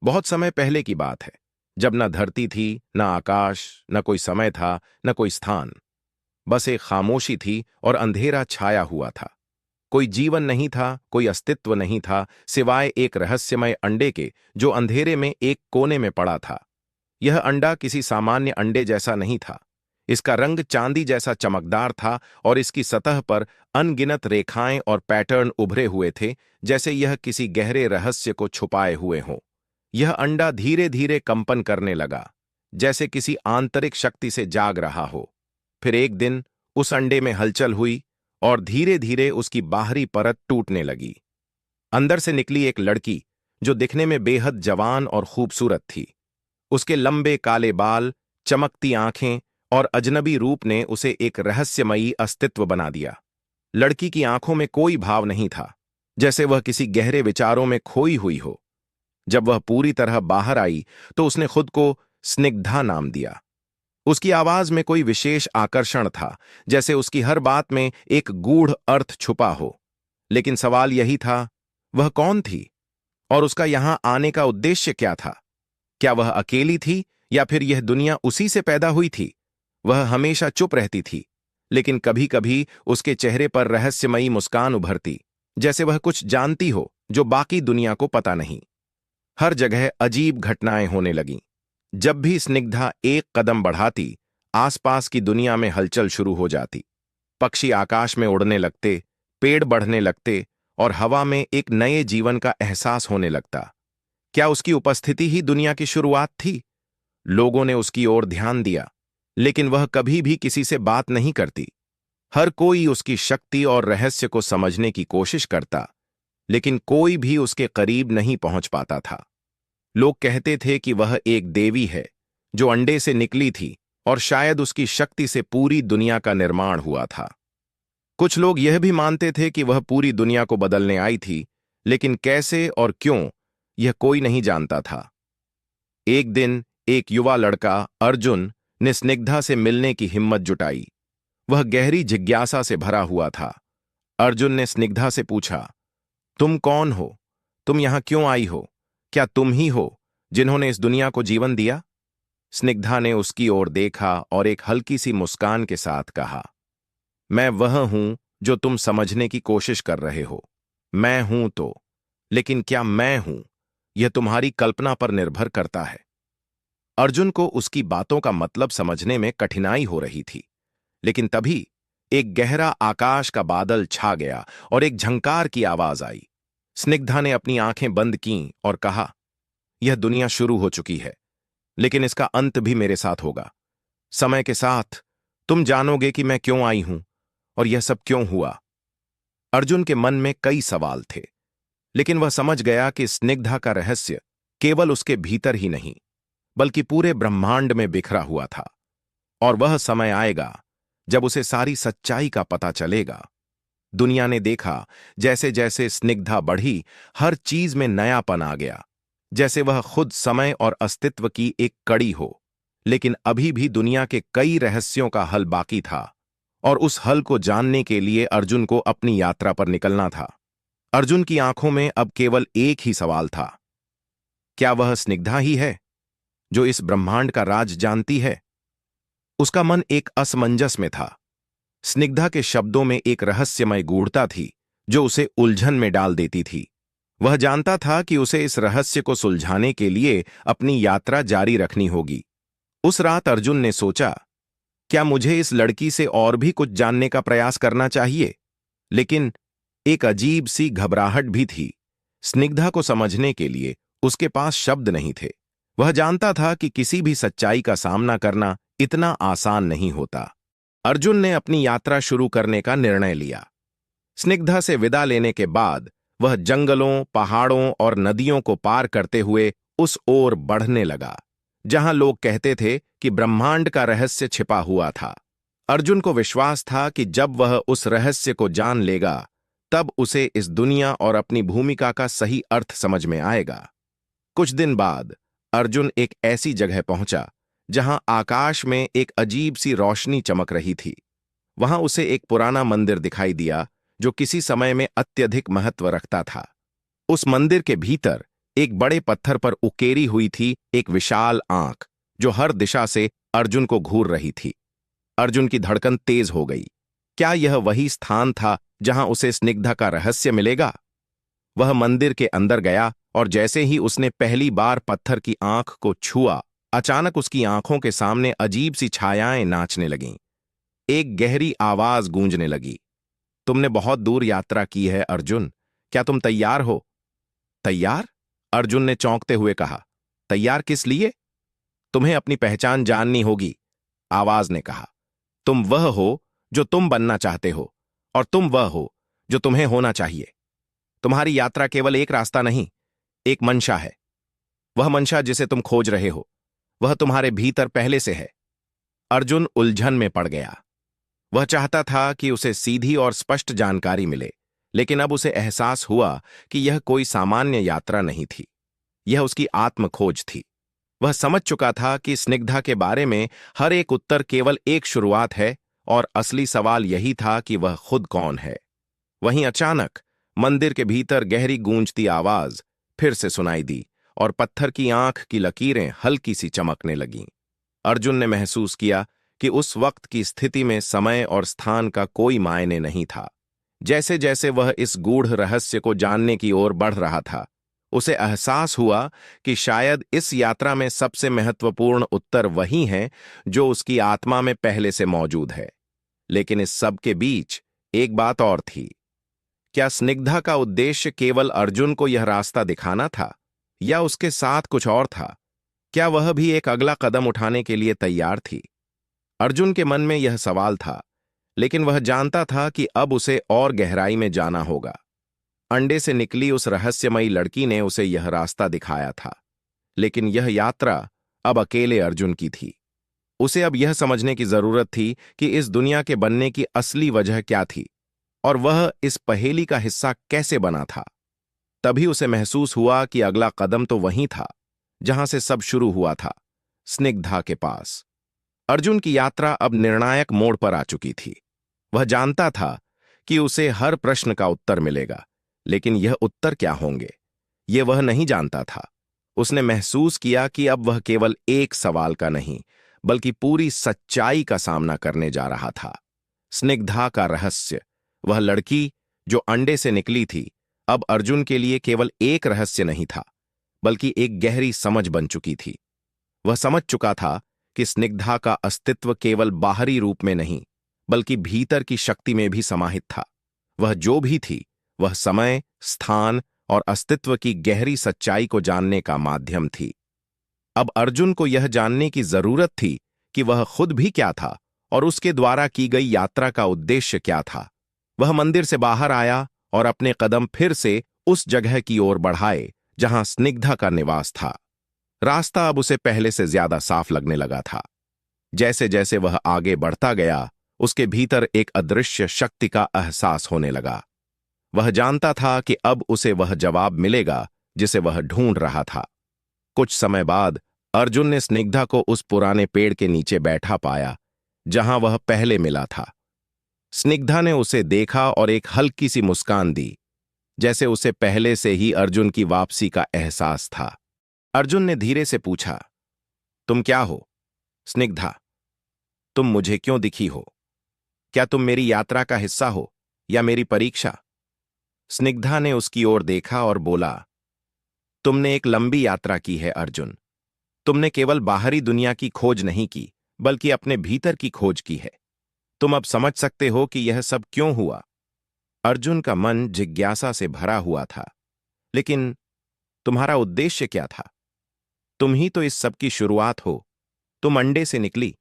बहुत समय पहले की बात है, जब न धरती थी, न आकाश, न कोई समय था, न कोई स्थान। बस एक खामोशी थी और अंधेरा छाया हुआ था। कोई जीवन नहीं था, कोई अस्तित्व नहीं था, सिवाय एक रहस्यमय अंडे के जो अंधेरे में एक कोने में पड़ा था। यह अंडा किसी सामान्य अंडे जैसा नहीं था। इसका रंग चांदी जैसा चमकदार था और इसकी सतह पर अनगिनत रेखाएं और पैटर्न उभरे हुए थे, जैसे यह किसी गहरे रहस्य को छुपाए हुए हों। यह अंडा धीरे धीरे कंपन करने लगा, जैसे किसी आंतरिक शक्ति से जाग रहा हो। फिर एक दिन उस अंडे में हलचल हुई और धीरे धीरे उसकी बाहरी परत टूटने लगी। अंदर से निकली एक लड़की, जो दिखने में बेहद जवान और खूबसूरत थी। उसके लंबे काले बाल, चमकती आंखें और अजनबी रूप ने उसे एक रहस्यमयी अस्तित्व बना दिया। लड़की की आंखों में कोई भाव नहीं था, जैसे वह किसी गहरे विचारों में खोई हुई हो। जब वह पूरी तरह बाहर आई तो उसने खुद को स्निग्धा नाम दिया। उसकी आवाज में कोई विशेष आकर्षण था, जैसे उसकी हर बात में एक गूढ़ अर्थ छुपा हो। लेकिन सवाल यही था, वह कौन थी और उसका यहां आने का उद्देश्य क्या था? क्या वह अकेली थी या फिर यह दुनिया उसी से पैदा हुई थी? वह हमेशा चुप रहती थी, लेकिन कभी कभी उसके चेहरे पर रहस्यमयी मुस्कान उभरती, जैसे वह कुछ जानती हो जो बाकी दुनिया को पता नहीं। हर जगह अजीब घटनाएं होने लगीं। जब भी स्निग्धा एक कदम बढ़ाती, आसपास की दुनिया में हलचल शुरू हो जाती। पक्षी आकाश में उड़ने लगते, पेड़ बढ़ने लगते और हवा में एक नए जीवन का एहसास होने लगता। क्या उसकी उपस्थिति ही दुनिया की शुरुआत थी? लोगों ने उसकी ओर ध्यान दिया, लेकिन वह कभी भी किसी से बात नहीं करती। हर कोई उसकी शक्ति और रहस्य को समझने की कोशिश करता, लेकिन कोई भी उसके करीब नहीं पहुंच पाता था। लोग कहते थे कि वह एक देवी है, जो अंडे से निकली थी और शायद उसकी शक्ति से पूरी दुनिया का निर्माण हुआ था। कुछ लोग यह भी मानते थे कि वह पूरी दुनिया को बदलने आई थी, लेकिन कैसे और क्यों, यह कोई नहीं जानता था। एक दिन एक युवा लड़का अर्जुन ने स्निग्धा से मिलने की हिम्मत जुटाई। वह गहरी जिज्ञासा से भरा हुआ था। अर्जुन ने स्निग्धा से पूछा, तुम कौन हो? तुम यहां क्यों आई हो? क्या तुम ही हो जिन्होंने इस दुनिया को जीवन दिया? स्निग्धा ने उसकी ओर देखा और एक हल्की सी मुस्कान के साथ कहा, मैं वह हूं जो तुम समझने की कोशिश कर रहे हो। मैं हूं तो, लेकिन क्या मैं हूं, यह तुम्हारी कल्पना पर निर्भर करता है। अर्जुन को उसकी बातों का मतलब समझने में कठिनाई हो रही थी, लेकिन तभी एक गहरा आकाश का बादल छा गया और एक झंकार की आवाज आई। स्निग्धा ने अपनी आंखें बंद कीं और कहा, यह दुनिया शुरू हो चुकी है, लेकिन इसका अंत भी मेरे साथ होगा। समय के साथ तुम जानोगे कि मैं क्यों आई हूं और यह सब क्यों हुआ। अर्जुन के मन में कई सवाल थे, लेकिन वह समझ गया कि स्निग्धा का रहस्य केवल उसके भीतर ही नहीं, बल्कि पूरे ब्रह्मांड में बिखरा हुआ था। और वह समय आएगा जब उसे सारी सच्चाई का पता चलेगा। दुनिया ने देखा, जैसे जैसे स्निग्धा बढ़ी, हर चीज में नयापन आ गया, जैसे वह खुद समय और अस्तित्व की एक कड़ी हो। लेकिन अभी भी दुनिया के कई रहस्यों का हल बाकी था, और उस हल को जानने के लिए अर्जुन को अपनी यात्रा पर निकलना था। अर्जुन की आंखों में अब केवल एक ही सवाल था, क्या वह स्निग्धा ही है जो इस ब्रह्मांड का राज जानती है? उसका मन एक असमंजस में था। स्निग्धा के शब्दों में एक रहस्यमय गूढ़ता थी जो उसे उलझन में डाल देती थी। वह जानता था कि उसे इस रहस्य को सुलझाने के लिए अपनी यात्रा जारी रखनी होगी। उस रात अर्जुन ने सोचा, क्या मुझे इस लड़की से और भी कुछ जानने का प्रयास करना चाहिए? लेकिन एक अजीब सी घबराहट भी थी। स्निग्धा को समझने के लिए उसके पास शब्द नहीं थे। वह जानता था कि किसी भी सच्चाई का सामना करना इतना आसान नहीं होता। अर्जुन ने अपनी यात्रा शुरू करने का निर्णय लिया। स्निग्धा से विदा लेने के बाद वह जंगलों, पहाड़ों और नदियों को पार करते हुए उस ओर बढ़ने लगा जहां लोग कहते थे कि ब्रह्मांड का रहस्य छिपा हुआ था। अर्जुन को विश्वास था कि जब वह उस रहस्य को जान लेगा, तब उसे इस दुनिया और अपनी भूमिका का सही अर्थ समझ में आएगा। कुछ दिन बाद अर्जुन एक ऐसी जगह पहुंचा जहां आकाश में एक अजीब सी रोशनी चमक रही थी। वहां उसे एक पुराना मंदिर दिखाई दिया जो किसी समय में अत्यधिक महत्व रखता था। उस मंदिर के भीतर एक बड़े पत्थर पर उकेरी हुई थी एक विशाल आंख, जो हर दिशा से अर्जुन को घूर रही थी। अर्जुन की धड़कन तेज हो गई। क्या यह वही स्थान था जहां उसे स्निग्धा का रहस्य मिलेगा? वह मंदिर के अंदर गया और जैसे ही उसने पहली बार पत्थर की आंख को छुआ, अचानक उसकी आंखों के सामने अजीब सी छायाएं नाचने लगीं। एक गहरी आवाज गूंजने लगी। तुमने बहुत दूर यात्रा की है अर्जुन, क्या तुम तैयार हो? तैयार? अर्जुन ने चौंकते हुए कहा। तैयार किस लिए? तुम्हें अपनी पहचान जाननी होगी, आवाज ने कहा। तुम वह हो जो तुम बनना चाहते हो, और तुम वह हो जो तुम्हें होना चाहिए। तुम्हारी यात्रा केवल एक रास्ता नहीं, एक मंशा है। वह मंशा जिसे तुम खोज रहे हो, वह तुम्हारे भीतर पहले से है। अर्जुन उलझन में पड़ गया। वह चाहता था कि उसे सीधी और स्पष्ट जानकारी मिले, लेकिन अब उसे एहसास हुआ कि यह कोई सामान्य यात्रा नहीं थी। यह उसकी आत्म खोज थी। वह समझ चुका था कि स्निग्धा के बारे में हर एक उत्तर केवल एक शुरुआत है, और असली सवाल यही था कि वह खुद कौन है। वहीं अचानक मंदिर के भीतर गहरी गूंजती आवाज फिर से सुनाई दी, और पत्थर की आंख की लकीरें हल्की सी चमकने लगीं। अर्जुन ने महसूस किया कि उस वक्त की स्थिति में समय और स्थान का कोई मायने नहीं था। जैसे जैसे वह इस गूढ़ रहस्य को जानने की ओर बढ़ रहा था, उसे एहसास हुआ कि शायद इस यात्रा में सबसे महत्वपूर्ण उत्तर वही है जो उसकी आत्मा में पहले से मौजूद है। लेकिन इस सब के बीच एक बात और थी। क्या स्निग्धा का उद्देश्य केवल अर्जुन को यह रास्ता दिखाना था, या उसके साथ कुछ और था? क्या वह भी एक अगला कदम उठाने के लिए तैयार थी? अर्जुन के मन में यह सवाल था, लेकिन वह जानता था कि अब उसे और गहराई में जाना होगा। अंडे से निकली उस रहस्यमयी लड़की ने उसे यह रास्ता दिखाया था, लेकिन यह यात्रा अब अकेले अर्जुन की थी। उसे अब यह समझने की जरूरत थी कि इस दुनिया के बनने की असली वजह क्या थी, और वह इस पहेली का हिस्सा कैसे बना था। तभी उसे महसूस हुआ कि अगला कदम तो वहीं था जहां से सब शुरू हुआ था, स्निग्धा के पास। अर्जुन की यात्रा अब निर्णायक मोड़ पर आ चुकी थी। वह जानता था कि उसे हर प्रश्न का उत्तर मिलेगा, लेकिन यह उत्तर क्या होंगे, यह वह नहीं जानता था। उसने महसूस किया कि अब वह केवल एक सवाल का नहीं, बल्कि पूरी सच्चाई का सामना करने जा रहा था। स्निग्धा का रहस्य, वह लड़की जो अंडे से निकली थी, अब अर्जुन के लिए केवल एक रहस्य नहीं था, बल्कि एक गहरी समझ बन चुकी थी। वह समझ चुका था कि स्निग्धा का अस्तित्व केवल बाहरी रूप में नहीं, बल्कि भीतर की शक्ति में भी समाहित था। वह जो भी थी, वह समय, स्थान और अस्तित्व की गहरी सच्चाई को जानने का माध्यम थी। अब अर्जुन को यह जानने की जरूरत थी कि वह खुद भी क्या था, और उसके द्वारा की गई यात्रा का उद्देश्य क्या था। वह मंदिर से बाहर आया और अपने कदम फिर से उस जगह की ओर बढ़ाए जहां स्निग्धा का निवास था। रास्ता अब उसे पहले से ज्यादा साफ लगने लगा था। जैसे जैसे वह आगे बढ़ता गया, उसके भीतर एक अदृश्य शक्ति का एहसास होने लगा। वह जानता था कि अब उसे वह जवाब मिलेगा जिसे वह ढूंढ रहा था। कुछ समय बाद अर्जुन ने स्निग्धा को उस पुराने पेड़ के नीचे बैठा पाया जहां वह पहले मिला था। स्निग्धा ने उसे देखा और एक हल्की सी मुस्कान दी, जैसे उसे पहले से ही अर्जुन की वापसी का एहसास था। अर्जुन ने धीरे से पूछा, तुम क्या हो? स्निग्धा, तुम मुझे क्यों दिखी हो? क्या तुम मेरी यात्रा का हिस्सा हो या मेरी परीक्षा? स्निग्धा ने उसकी ओर देखा और बोला, तुमने एक लंबी यात्रा की है अर्जुन। तुमने केवल बाहरी दुनिया की खोज नहीं की, बल्कि अपने भीतर की खोज की है। तुम अब समझ सकते हो कि यह सब क्यों हुआ। अर्जुन का मन जिज्ञासा से भरा हुआ था। लेकिन तुम्हारा उद्देश्य क्या था? तुम ही तो इस सब की शुरुआत हो। तुम अंडे से निकली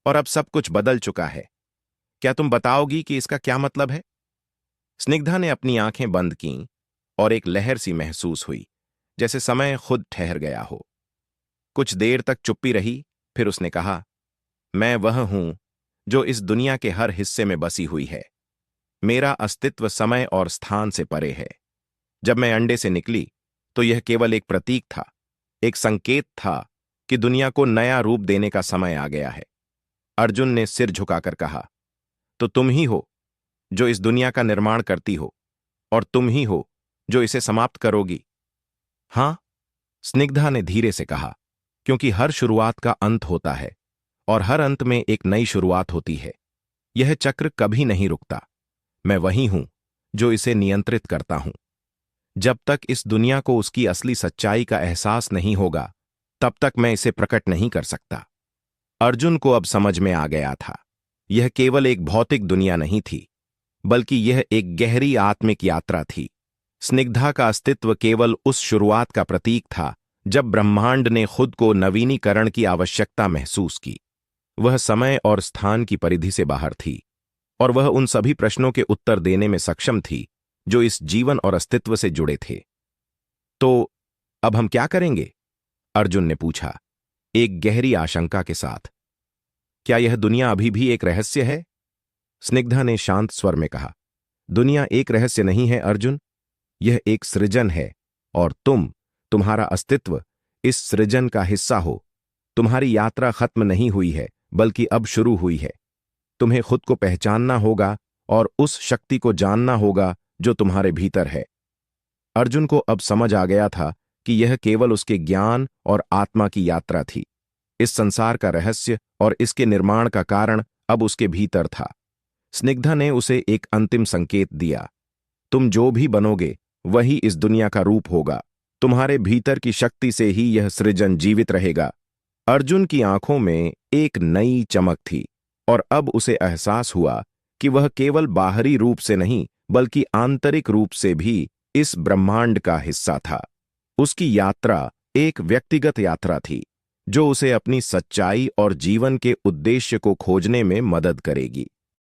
और अब सब कुछ बदल चुका है। क्या तुम बताओगी कि इसका क्या मतलब है? स्निग्धा ने अपनी आंखें बंद कीं और एक लहर सी महसूस हुई, जैसे समय खुद ठहर गया हो। कुछ देर तक चुप्पी रही, फिर उसने कहा, मैं वह हूं जो इस दुनिया के हर हिस्से में बसी हुई है। मेरा अस्तित्व समय और स्थान से परे है। जब मैं अंडे से निकली तो यह केवल एक प्रतीक था, एक संकेत था कि दुनिया को नया रूप देने का समय आ गया है। अर्जुन ने सिर झुकाकर कहा, तो तुम ही हो जो इस दुनिया का निर्माण करती हो, और तुम ही हो जो इसे समाप्त करोगी। हाँ, स्निग्धा ने धीरे से कहा, क्योंकि हर शुरुआत का अंत होता है और हर अंत में एक नई शुरुआत होती है। यह चक्र कभी नहीं रुकता। मैं वही हूं जो इसे नियंत्रित करता हूं। जब तक इस दुनिया को उसकी असली सच्चाई का एहसास नहीं होगा, तब तक मैं इसे प्रकट नहीं कर सकता। अर्जुन को अब समझ में आ गया था, यह केवल एक भौतिक दुनिया नहीं थी, बल्कि यह एक गहरी आत्मिक यात्रा थी। स्निग्धा का अस्तित्व केवल उस शुरुआत का प्रतीक था जब ब्रह्मांड ने खुद को नवीनीकरण की आवश्यकता महसूस की। वह समय और स्थान की परिधि से बाहर थी, और वह उन सभी प्रश्नों के उत्तर देने में सक्षम थी जो इस जीवन और अस्तित्व से जुड़े थे। तो अब हम क्या करेंगे? अर्जुन ने पूछा, एक गहरी आशंका के साथ। क्या यह दुनिया अभी भी एक रहस्य है? स्निग्धा ने शांत स्वर में कहा, दुनिया एक रहस्य नहीं है अर्जुन, यह एक सृजन है, और तुम्हारा अस्तित्व इस सृजन का हिस्सा हो। तुम्हारी यात्रा खत्म नहीं हुई है, बल्कि अब शुरू हुई है। तुम्हें खुद को पहचानना होगा और उस शक्ति को जानना होगा जो तुम्हारे भीतर है। अर्जुन को अब समझ आ गया था कि यह केवल उसके ज्ञान और आत्मा की यात्रा थी। इस संसार का रहस्य और इसके निर्माण का कारण अब उसके भीतर था। स्निग्धा ने उसे एक अंतिम संकेत दिया, तुम जो भी बनोगे वही इस दुनिया का रूप होगा। तुम्हारे भीतर की शक्ति से ही यह सृजन जीवित रहेगा। अर्जुन की आंखों में एक नई चमक थी, और अब उसे एहसास हुआ कि वह केवल बाहरी रूप से नहीं, बल्कि आंतरिक रूप से भी इस ब्रह्मांड का हिस्सा था। उसकी यात्रा एक व्यक्तिगत यात्रा थी, जो उसे अपनी सच्चाई और जीवन के उद्देश्य को खोजने में मदद करेगी।